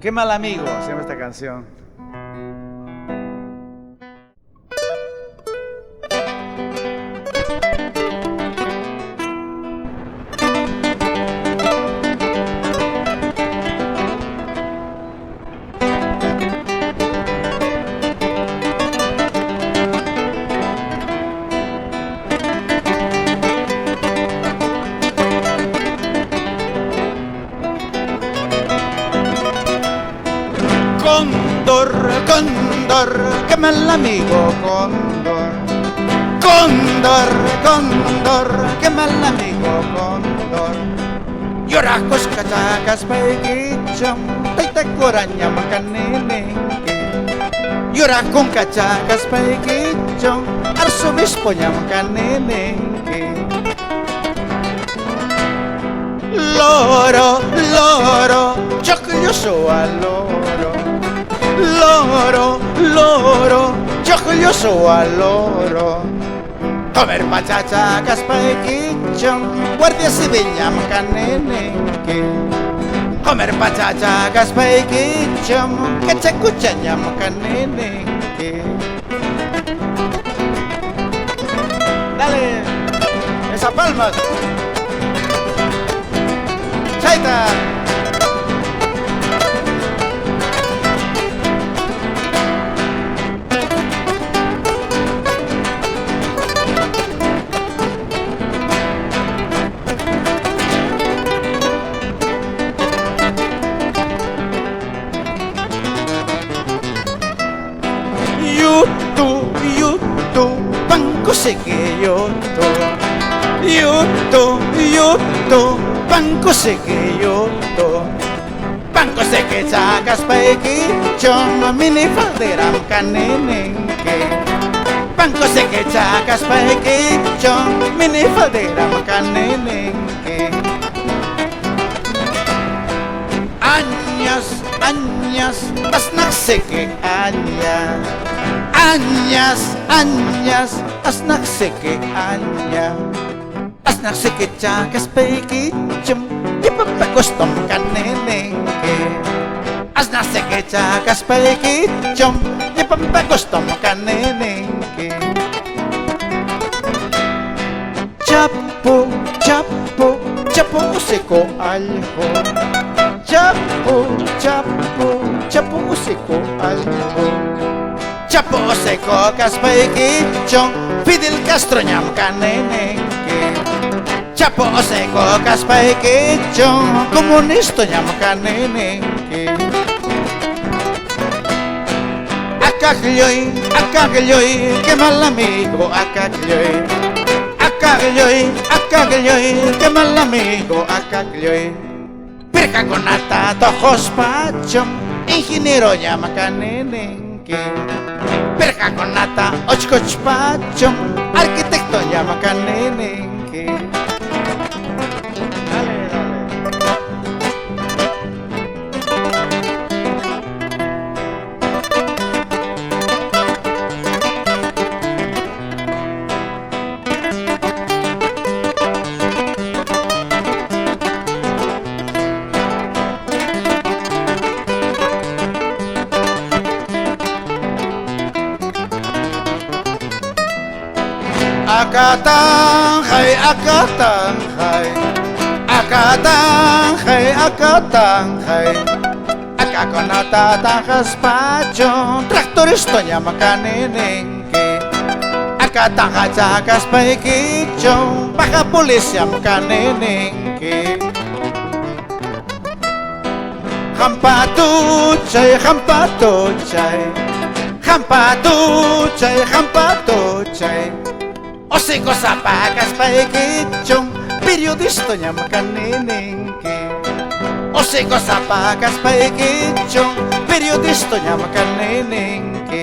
Qué mal amigo se llama esta canción. Cóndor, cóndor, qué mal amigo, cóndor. Cóndor, cóndor, qué mal amigo, cóndor. Lloracos cachacas paiquicham, taita coraña macanenenque. Llora con cachacas paiquicham, arzobispo macanenenque. Loro, loro, choclioso al loro. Loro, loro, choclioso al loro. Comer pachachacas paiquicham, guardia civil macanenenque. Comer pachachacas paiquicham, que se escuchan macanenenque. Dale, esa palma. Chaita. Yuto, banco seque yoto. Yuto, banco seque yoto. Banco seque chacas paiquicham, mini falderam canenenque. Banco seque chacas paiquicham, mini falderam canenenque. Añas, asnak seque añas. Añas, asnak seque añas. Asnak seque chacas paiquicham, ipapakostom canenenque. Asnak seque chacas paiquicham, ipapakostom canenenque. Chapo, seco algo. Chapo, seco algo. Chapo seco caspaiquicham, Fidel Castro ñam canenenque. Chapo seco caspaiquicham, comunista ñam canenenque. Acagloy, qué mal amigo, acagloy. Acagloy, qué mal amigo, acagloy. Perca con nata, tojos pachom, ingeniero ñam canenenque. Perca con nata, ochcoch pachom, arquitecto llama canenenque. Dale, dale. Akatanjay, akakonata tanjas pacho, tractorista llama canenenque. Akatanja chacas paiquicham, baja policía canenenque. Jampatuchay. Osico zapacas paiquicham, periodista llama canenenque. Osico zapacas paiquicham, periodista llama canenenque.